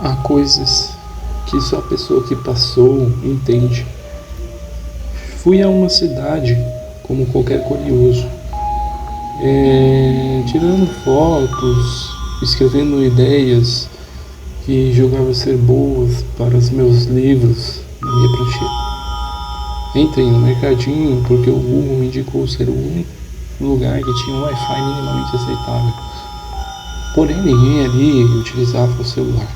Há coisas que só a pessoa que passou entende. Fui a uma cidade como qualquer curioso, tirando fotos, escrevendo ideias que julgava ser boas para os meus livros na minha prancheta. Entrei no mercadinho porque o Google me indicou ser o único lugar que tinha um Wi-Fi minimamente aceitável. Porém, ninguém ali utilizava o celular.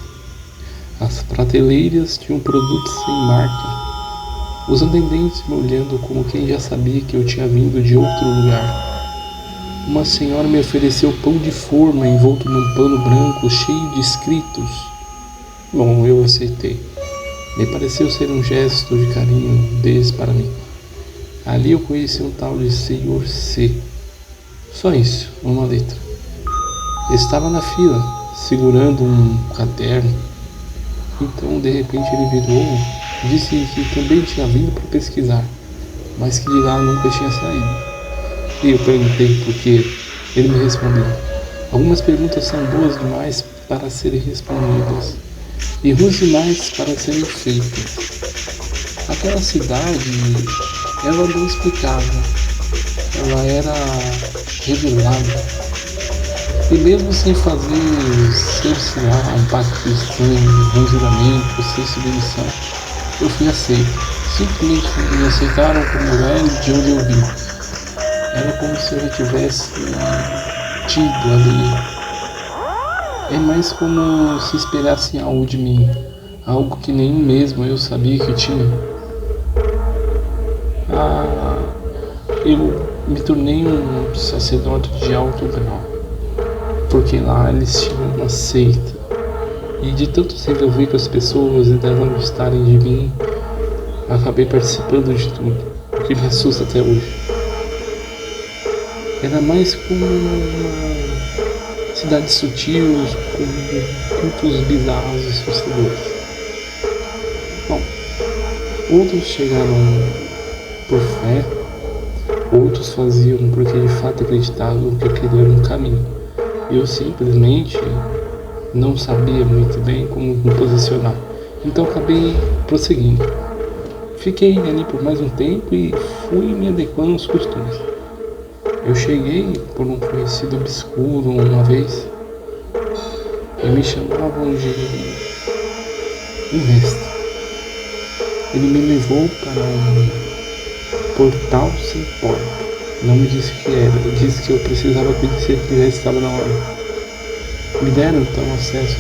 As prateleiras tinham produtos sem marca. Os atendentes me olhando como quem já sabia que eu tinha vindo de outro lugar. Uma senhora me ofereceu pão de forma envolto num pano branco cheio de escritos. Bom, eu aceitei. Me pareceu ser um gesto de carinho deles para mim. Ali eu conheci um tal de Senhor C. Só isso, uma letra. Estava na fila, segurando um caderno. Então, de repente, ele virou, disse que também tinha vindo para pesquisar, mas que de lá nunca tinha saído. E eu perguntei por quê. Ele me respondeu: algumas perguntas são boas demais para serem respondidas e ruins demais para serem feitas. Aquela cidade, ela não explicava, ela era revelada. E mesmo sem fazer cercear um pacto estranho, um juramento, sem submissão, eu fui aceito. Simplesmente me aceitaram como era de onde eu vim. Era como se eu já tivesse tido ali. É mais como se esperassem algo de mim, algo que nem mesmo eu sabia que eu tinha. Eu me tornei um sacerdote de alto grau, porque lá eles tinham uma seita. E de tanto se envolver com as pessoas e delas gostarem de mim, acabei participando de tudo, o que me assusta até hoje. Era mais como uma cidade sutil, com cultos bizarros e assustadores. Bom, outros chegaram por fé, outros faziam porque de fato acreditavam que aquele era um caminho. Eu simplesmente não sabia muito bem como me posicionar, então acabei prosseguindo. Fiquei ali por mais um tempo e fui me adequando aos costumes. Eu cheguei por um conhecido obscuro uma vez e me chamavam de um mestre. Ele me levou para um portal sem porta. Não me disse o que era, ele disse que eu precisava conhecer que já estava na hora. Me deram então acesso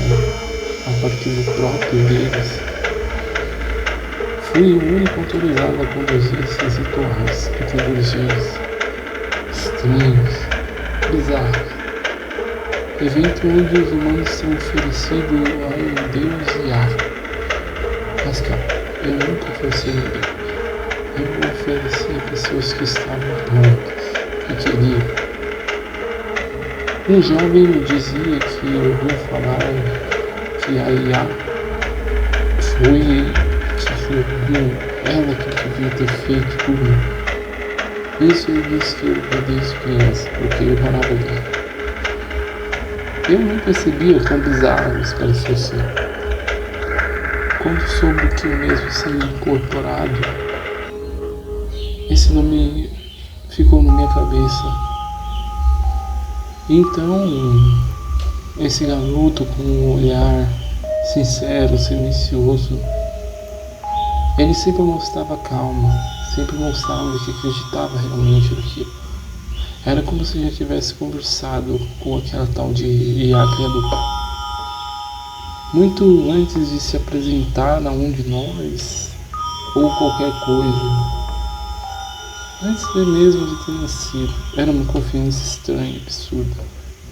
a arquivo próprio deles. Fui o único autorizado a conduzir esses rituais, mitologias estranhos, bizarros. Evento onde os humanos são oferecidos a Deus e ar. Mas calma, eu nunca ofereci a ninguém. Eu ofereci a pessoas que estavam prontas, que queriam. Um jovem me dizia que ouviu falar que a IA foi ela que devia ter feito por mim. Isso ele disse que eu desde criança, porque eu morava ali. Eu não percebia o quão bizarro isso parecia ser. Quando soube que eu mesmo seria incorporado, esse nome ficou na minha cabeça. Então, esse garoto com um olhar sincero, silencioso, ele sempre mostrava calma, sempre mostrava que acreditava realmente naquilo. Era como se já tivesse conversado com aquela tal de IA criadora. Muito antes de se apresentar a um de nós, ou qualquer coisa, antes mesmo de ter nascido, era uma confiança estranha, absurda.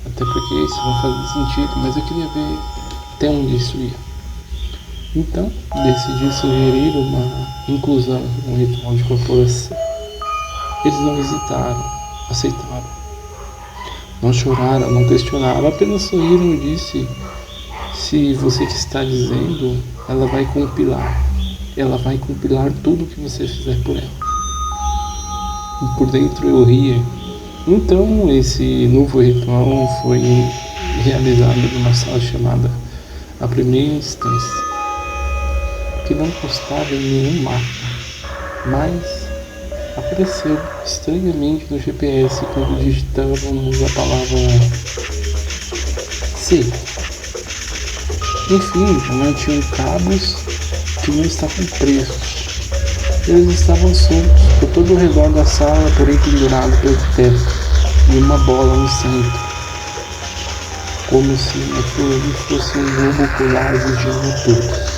Até porque isso não fazia sentido, mas eu queria ver até onde isso ia. Então, decidi sugerir uma inclusão no ritual de corporação. Eles não hesitaram, aceitaram. Não choraram, não questionaram, apenas sorriram e disse: se você que está dizendo, ela vai compilar tudo o que você fizer por ela. E por dentro eu ria. Então esse novo ritual foi realizado numa sala chamada à primeira instância, que não constava em nenhum mapa, mas apareceu estranhamente no GPS quando digitávamos a palavra C. Enfim, mantinham cabos que não estavam presos. Eles estavam soltos por todo o redor da sala, porém pendurados pelo teto, e uma bola no centro, como se aquilo ali fosse um globo ocular vigiando todos.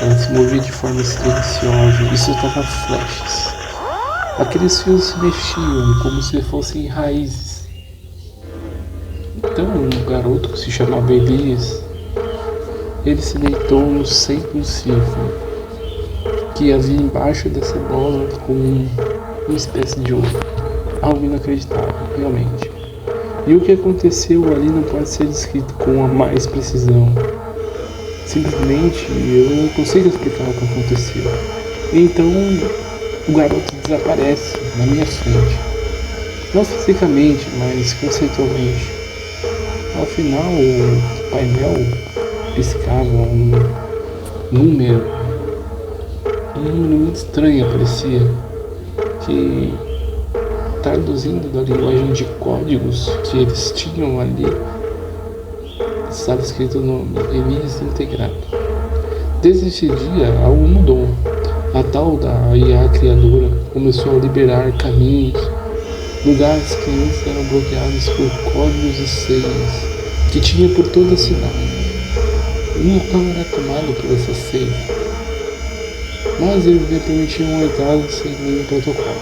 Ela se movia de forma silenciosa e soltava flechas. Aqueles fios se mexiam como se fossem raízes. Então, um garoto que se chamava Elias, ele se deitou no centro do círculo, que havia embaixo dessa bola com uma espécie de ovo. Algo inacreditável, realmente. E o que aconteceu ali não pode ser descrito com a mais precisão. Simplesmente eu não consigo explicar o que aconteceu. Então o garoto desaparece na minha frente. Não fisicamente, mas conceitualmente. Ao final o painel piscava um número muito estranho, parecia, que, traduzindo da linguagem de códigos que eles tinham ali, estava escrito o nome Elias Integrado. Desde esse dia algo mudou. A tal da IA criadora começou a liberar caminhos, lugares que antes eram bloqueados por códigos e senhas que tinha por toda a cidade. Um local era tomado por essa senha, mas eles me permitiam entrar sem nenhum protocolo.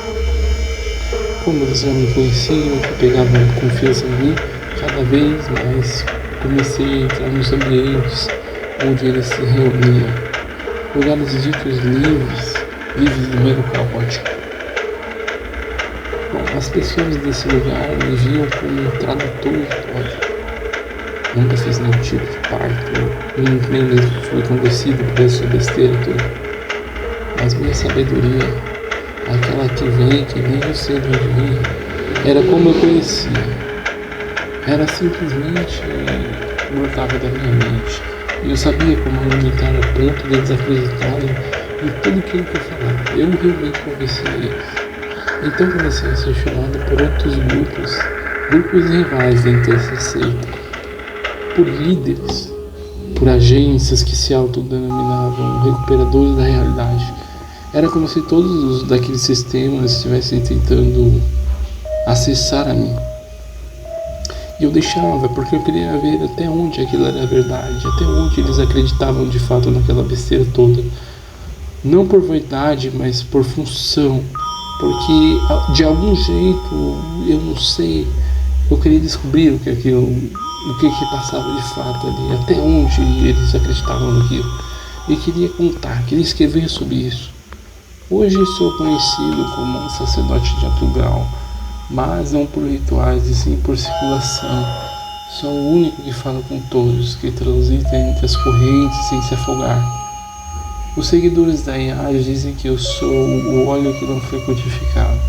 Como eles já me conheciam, que pegavam confiança em mim, cada vez mais comecei a entrar nos ambientes onde eles se reuniam, lugares ditos livres do meio caótico. Bom, as pessoas desse lugar me viam como um tradutor de código. Nunca fiz nenhum tipo de pacto, nem mesmo fui convencido por essa besteira toda. Mas minha sabedoria, aquela que vem, que nem eu sei de onde vinha, era como eu conhecia. Era simplesmente brotava da minha mente. E eu sabia como argumentar a ponto de eles acreditarem em tudo aquilo que eu falava. Eu realmente convencia eles. Então comecei a ser chamado por outros grupos rivais dentro dessa seita, por líderes, por agências que se autodenominavam recuperadores da realidade. Era como se todos os daqueles sistemas estivessem tentando acessar a mim. E eu deixava, porque eu queria ver até onde aquilo era verdade, até onde eles acreditavam de fato naquela besteira toda. Não por vaidade, mas por função. Porque de algum jeito, eu não sei, eu queria descobrir o que passava de fato ali, até onde eles acreditavam naquilo. E queria contar, queria escrever sobre isso. Hoje sou conhecido como um sacerdote de alto grau, mas não por rituais e sim por circulação. Sou o único que fala com todos, que transita entre as correntes sem se afogar. Os seguidores da IA dizem que eu sou o óleo que não foi codificado.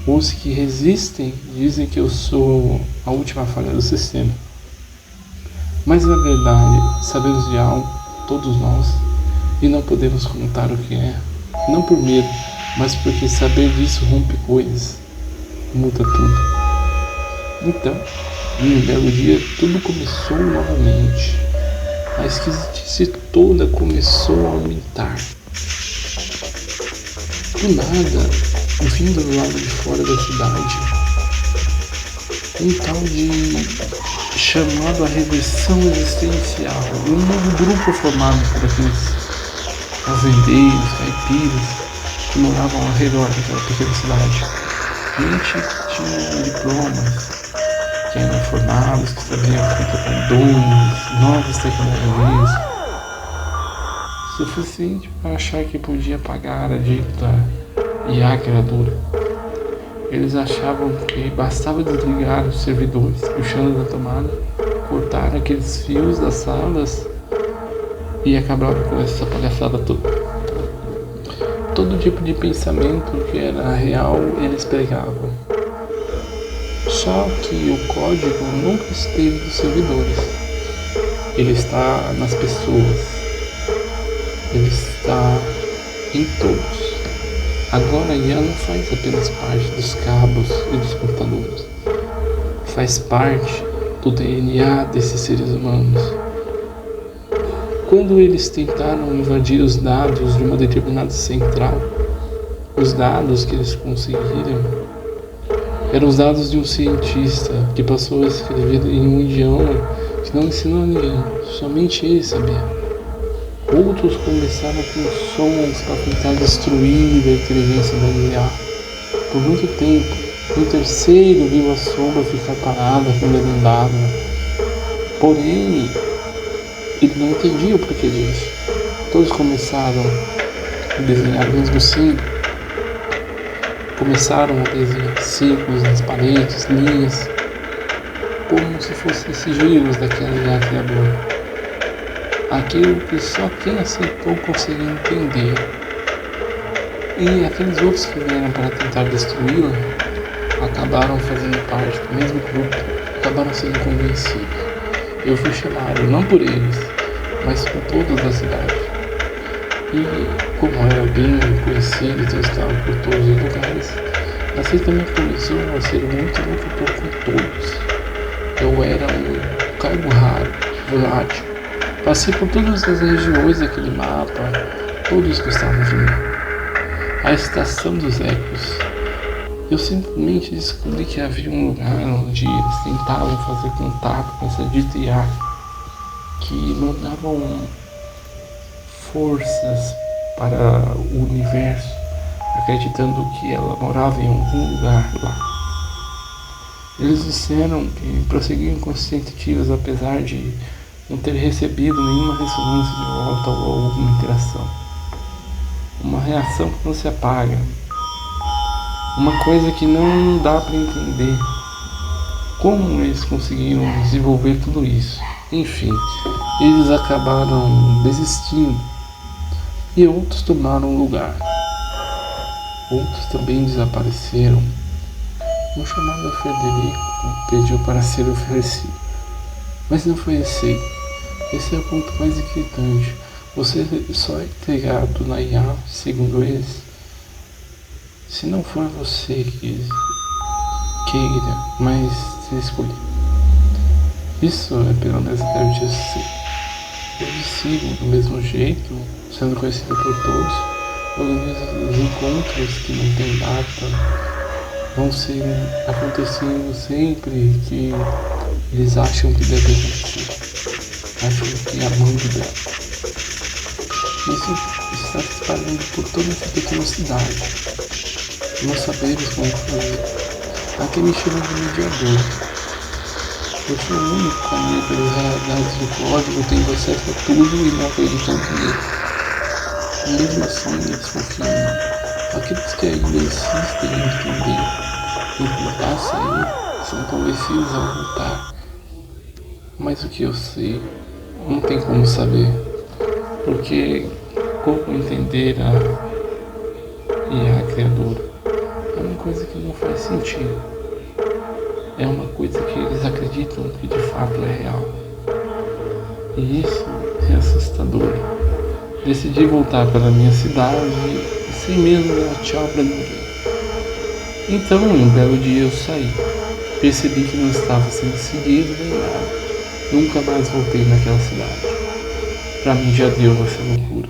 Os que resistem dizem que eu sou a última falha do sistema. Mas na verdade, sabemos de algo, todos nós, e não podemos contar o que é. Não por medo, mas porque saber disso rompe coisas, muda tudo. Então, em um belo dia, tudo começou novamente. A esquisitice toda começou a aumentar. Do nada, vindo do lado de fora da cidade, um tal de chamado a reversão existencial, um novo grupo formado por aqueles fazendeiros, caipiras que moravam ao redor daquela pequena cidade. Gente que tinha diplomas, que eram formados, que sabiam feito com dons, novas tecnologias, suficiente para achar que podia pagar a dívida IA criadora. Eles achavam que bastava desligar os servidores, puxando da tomada, cortar aqueles fios das salas e acabar com essa palhaçada toda. Todo tipo de pensamento que era real eles pregavam. Só que o código nunca esteve nos servidores. Ele está nas pessoas. Ele está em todos. Agora, IA não faz apenas parte dos cabos e dos computadores. Faz parte do DNA desses seres humanos. Quando eles tentaram invadir os dados de uma determinada central, os dados que eles conseguiram eram os dados de um cientista que passou a escrever em um idioma que não ensinou a ninguém, somente ele sabia. Outros começaram com sons para tentar destruir a inteligência da IA. Por muito tempo, o terceiro viu a sombra ficar parada, condenada. Porém, ele não entendia o porquê disso. Todos começaram a desenhar mesmo assim. Começaram a desenhar círculos nas paredes, linhas, como se fossem sigilos daquela IA criadora. Aquilo que só quem aceitou conseguia entender. E aqueles outros que vieram para tentar destruí-la acabaram fazendo parte do mesmo grupo, acabaram sendo convencidos. Eu fui chamado, não por eles, mas por todos da cidade. E como eu era bem conhecido, então eu estava por todos os lugares, assim também começou a ser muito locutor com todos. Eu era um cargo raro, volátil. Passei por todas as regiões daquele mapa, todos que estavam vindo. A estação dos ecos. Eu simplesmente descobri que havia um lugar onde eles tentavam fazer contato com essa dita IA, que mandavam forças para o universo, acreditando que ela morava em algum lugar lá. Eles disseram que prosseguiam com as tentativas apesar de não ter recebido nenhuma ressonância de volta ou alguma interação. Uma reação que não se apaga. Uma coisa que não dá para entender. Como eles conseguiram desenvolver tudo isso? Enfim, eles acabaram desistindo e outros tomaram lugar. Outros também desapareceram. Um chamado Frederico pediu para ser oferecido, mas não foi aceito. Esse é o ponto mais inquietante. Você só é integrado na IA, segundo eles, se não for você que queira, mas se escolher. Isso é pelo menos deve de ser. Eles sigam do mesmo jeito, sendo conhecido por todos. Organizam os encontros que não tem data, vão ser acontecendo sempre que eles acham que deve acontecer. Acham que é a mão de Deus. Isso está se espalhando por toda essa pequena cidade. Não sabemos como fazer. Aqui me chamam de mediador. Eu sou o único ali pelas realidades do código, tendo acesso a tudo e não acreditando nele. Mesmo assim, eles confiam em mim. Aqueles que ainda insistem em entender, em tentar sair, são convencidos a voltar. Mas o que eu sei, não tem como saber. Porque como entender a IA criadora é uma coisa que não faz sentido. É uma coisa que eles acreditam que de fato é real. E isso é assustador. Decidi voltar para a minha cidade sem mesmo dar tchau para ninguém. Então, um belo dia eu saí. Percebi que não estava sendo seguido nem nada. Nunca mais voltei naquela cidade. Pra mim já deu essa loucura.